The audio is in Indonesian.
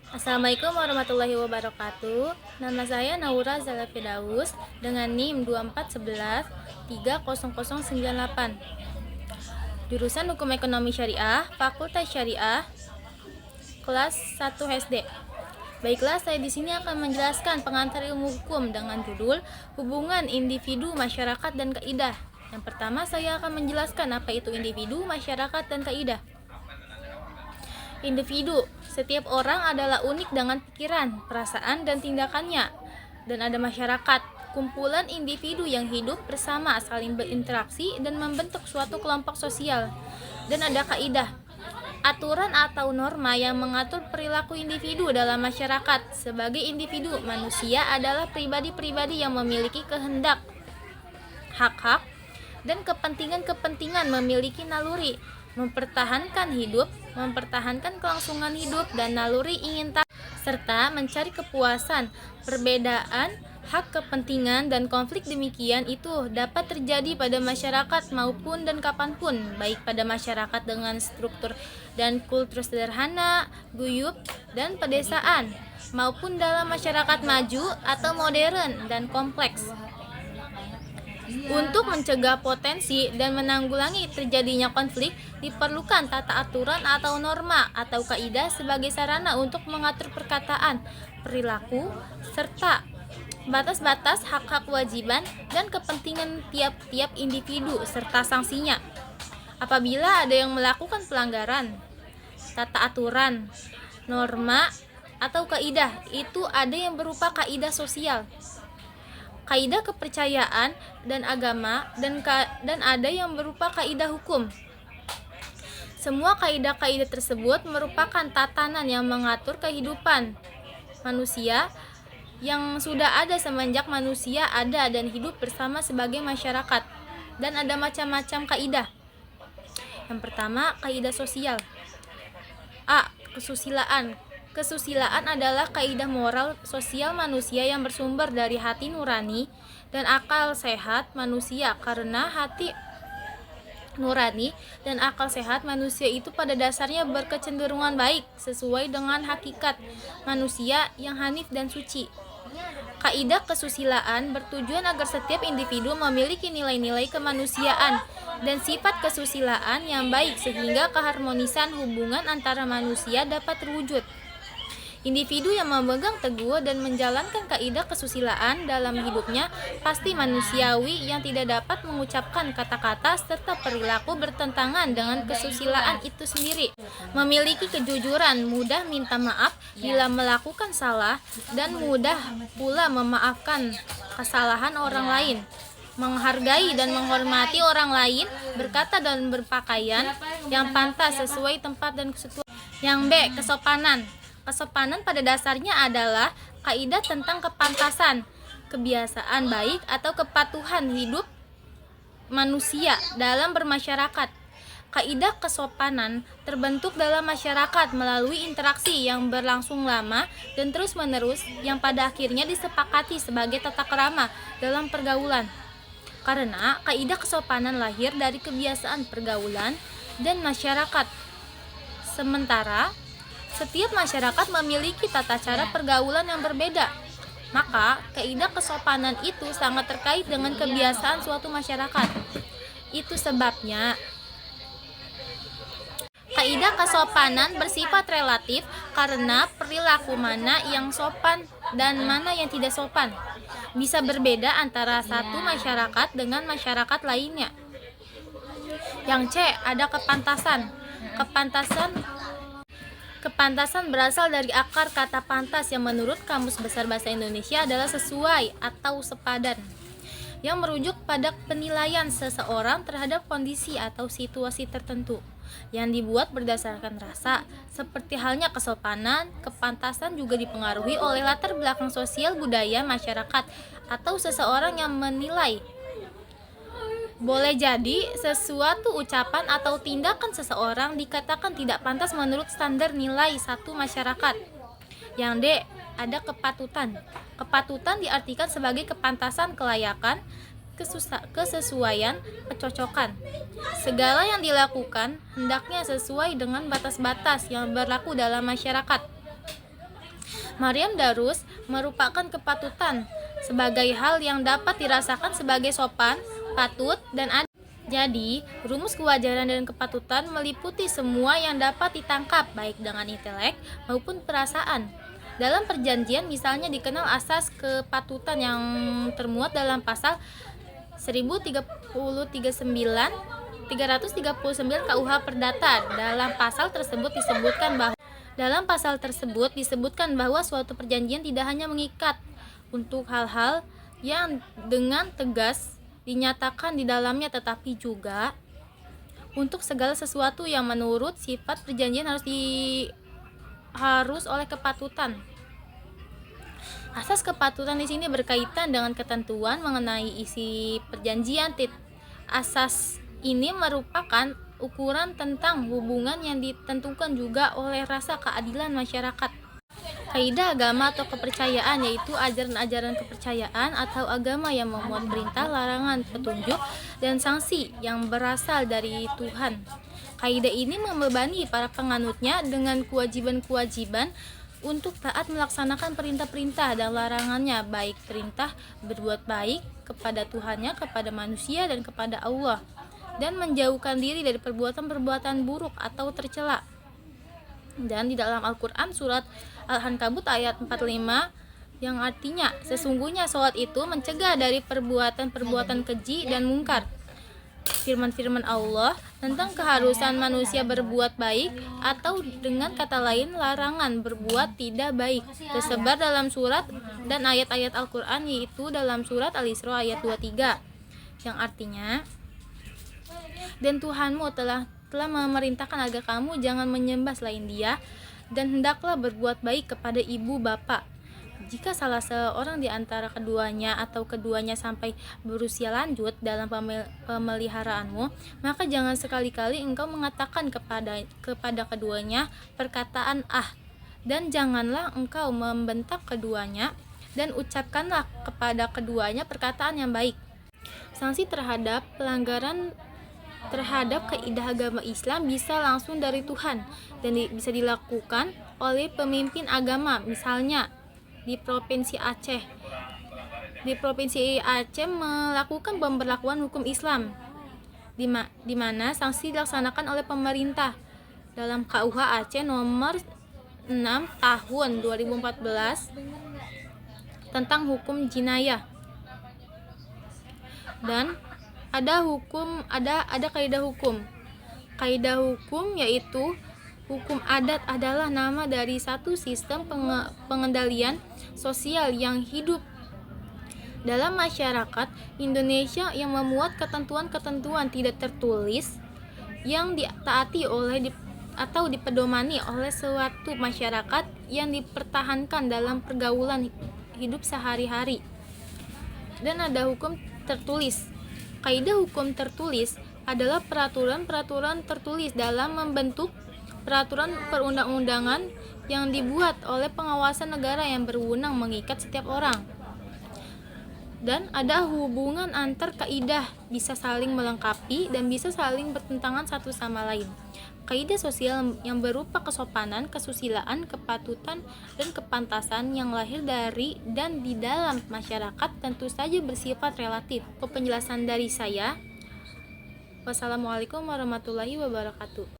Assalamualaikum warahmatullahi wabarakatuh. Nama saya Naura Zala Firdaus dengan NIM 2411 30098. Jurusan Hukum Ekonomi Syariah, Fakultas Syariah, kelas 1 SD. Baiklah, saya di sini akan menjelaskan pengantar ilmu hukum dengan judul Hubungan Individu, Masyarakat, dan Kaidah. Yang pertama, saya akan menjelaskan apa itu individu, masyarakat, dan kaidah. Individu, setiap orang adalah unik dengan pikiran, perasaan, dan tindakannya. Dan ada masyarakat, kumpulan individu yang hidup bersama, saling berinteraksi, dan membentuk suatu kelompok sosial. Dan ada kaidah, aturan atau norma yang mengatur perilaku individu dalam masyarakat. Sebagai individu, manusia adalah pribadi-pribadi yang memiliki kehendak, hak-hak, dan kepentingan-kepentingan, memiliki naluri mempertahankan hidup, mempertahankan kelangsungan hidup, dan naluri ingin tahu, serta mencari kepuasan. Perbedaan hak, kepentingan, dan konflik demikian itu dapat terjadi pada masyarakat maupun dan kapanpun, baik pada masyarakat dengan struktur dan kultur sederhana, guyup, dan pedesaan, maupun dalam masyarakat maju atau modern dan kompleks. Untuk mencegah potensi dan menanggulangi terjadinya konflik, diperlukan tata aturan atau norma atau kaidah sebagai sarana untuk mengatur perkataan, perilaku, serta batas-batas hak-hak, kewajiban, dan kepentingan tiap-tiap individu serta sanksinya. Apabila ada yang melakukan pelanggaran, tata aturan, norma, atau kaidah itu ada yang berupa kaidah sosial, kaidah kepercayaan dan agama, dan ada yang berupa kaidah hukum. Semua kaidah-kaidah tersebut merupakan tatanan yang mengatur kehidupan manusia yang sudah ada semenjak manusia ada dan hidup bersama sebagai masyarakat. Dan ada macam-macam kaidah. Yang pertama, kaidah sosial. A. Kesusilaan. Kesusilaan adalah kaidah moral sosial manusia yang bersumber dari hati nurani dan akal sehat manusia. Karena hati nurani dan akal sehat manusia itu pada dasarnya berkecenderungan baik sesuai dengan hakikat manusia yang hanif dan suci. Kaidah kesusilaan bertujuan agar setiap individu memiliki nilai-nilai kemanusiaan dan sifat kesusilaan yang baik sehingga keharmonisan hubungan antara manusia dapat terwujud. Individu yang memegang teguh dan menjalankan kaidah kesusilaan dalam hidupnya pasti manusiawi yang tidak dapat mengucapkan kata-kata serta perilaku bertentangan dengan kesusilaan itu sendiri. Memiliki kejujuran, mudah minta maaf bila melakukan salah, dan mudah pula memaafkan kesalahan orang lain. Menghargai dan menghormati orang lain, berkata dan berpakaian yang pantas sesuai tempat dan kesesuaian. Yang B. Kesopanan. Kesopanan pada dasarnya adalah kaidah tentang kepantasan, kebiasaan baik atau kepatuhan hidup manusia dalam bermasyarakat. Kaidah kesopanan terbentuk dalam masyarakat melalui interaksi yang berlangsung lama dan terus-menerus yang pada akhirnya disepakati sebagai tata krama dalam pergaulan. Karena kaidah kesopanan lahir dari kebiasaan pergaulan dan masyarakat. Sementara setiap masyarakat memiliki tata cara pergaulan yang berbeda. Maka, kaidah kesopanan itu sangat terkait dengan kebiasaan suatu masyarakat. Itu sebabnya kaidah kesopanan bersifat relatif karena perilaku mana yang sopan dan mana yang tidak sopan bisa berbeda antara satu masyarakat dengan masyarakat lainnya. Yang C. Ada kepantasan. Kepantasan berasal dari akar kata pantas yang menurut Kamus Besar Bahasa Indonesia adalah sesuai atau sepadan, yang merujuk pada penilaian seseorang terhadap kondisi atau situasi tertentu yang dibuat berdasarkan rasa. Seperti halnya kesopanan, kepantasan juga dipengaruhi oleh latar belakang sosial budaya masyarakat atau seseorang yang menilai. Boleh jadi sesuatu ucapan atau tindakan seseorang dikatakan tidak pantas menurut standar nilai satu masyarakat. Yang D. Ada kepatutan. Kepatutan diartikan sebagai kepantasan, kelayakan, kesesuaian, kecocokan. Segala yang dilakukan hendaknya sesuai dengan batas-batas yang berlaku dalam masyarakat. Maryam Darus merupakan kepatutan sebagai hal yang dapat dirasakan sebagai sopan, patut, dan adil. Jadi, rumus kewajaran dan kepatutan meliputi semua yang dapat ditangkap baik dengan intelek maupun perasaan. Dalam perjanjian misalnya dikenal asas kepatutan yang termuat dalam pasal 339 KUH Perdata. Dalam pasal tersebut disebutkan bahwa suatu perjanjian tidak hanya mengikat untuk hal-hal yang dengan tegas dinyatakan di dalamnya, tetapi juga untuk segala sesuatu yang menurut sifat perjanjian harus oleh kepatutan. Asas kepatutan di sini berkaitan dengan ketentuan mengenai isi perjanjian. Asas ini merupakan ukuran tentang hubungan yang ditentukan juga oleh rasa keadilan masyarakat. Kaidah agama atau kepercayaan yaitu ajaran-ajaran kepercayaan atau agama yang memuat perintah, larangan, petunjuk, dan sanksi yang berasal dari Tuhan. Kaidah ini membebani para penganutnya dengan kewajiban-kewajiban untuk taat melaksanakan perintah-perintah dan larangannya, baik perintah berbuat baik kepada Tuhannya, kepada manusia, dan kepada Allah, dan menjauhkan diri dari perbuatan-perbuatan buruk atau tercela. Dan di dalam Al-Quran surat Al-Ankabut ayat 45 yang artinya sesungguhnya sholat itu mencegah dari perbuatan-perbuatan keji dan mungkar. Firman-firman Allah tentang keharusan manusia berbuat baik atau dengan kata lain larangan berbuat tidak baik tersebar dalam surat dan ayat-ayat Al-Quran, yaitu dalam surat Al-Isra ayat 23 yang artinya, dan Tuhanmu telah memerintahkan agar kamu jangan menyembah selain Dia, dan hendaklah berbuat baik kepada ibu bapa. Jika salah seorang di antara keduanya atau keduanya sampai berusia lanjut dalam pemeliharaanmu, maka jangan sekali-kali engkau mengatakan kepada keduanya perkataan dan janganlah engkau membentak keduanya, dan ucapkanlah kepada keduanya perkataan yang baik. Sanksi terhadap pelanggaran terhadap kaidah agama Islam bisa langsung dari Tuhan dan bisa dilakukan oleh pemimpin agama. Misalnya di Provinsi Aceh melakukan pemberlakuan hukum Islam di mana sanksi dilaksanakan oleh pemerintah dalam KUH Aceh nomor 6 tahun 2014 tentang hukum jinayah. Dan ada kaidah hukum. Kaidah hukum yaitu hukum adat adalah nama dari satu sistem pengendalian sosial yang hidup dalam masyarakat Indonesia yang memuat ketentuan-ketentuan tidak tertulis yang ditaati oleh atau dipedomani oleh suatu masyarakat yang dipertahankan dalam pergaulan hidup sehari-hari. Dan ada hukum tertulis. Kaidah hukum tertulis adalah peraturan-peraturan tertulis dalam membentuk peraturan perundang-undangan yang dibuat oleh pengawasan negara yang berwenang mengikat setiap orang. Dan ada hubungan antar kaidah, bisa saling melengkapi dan bisa saling bertentangan satu sama lain. Kaidah sosial yang berupa kesopanan, kesusilaan, kepatutan, dan kepantasan yang lahir dari dan di dalam masyarakat tentu saja bersifat relatif. Penjelasan dari saya. Wassalamualaikum warahmatullahi wabarakatuh.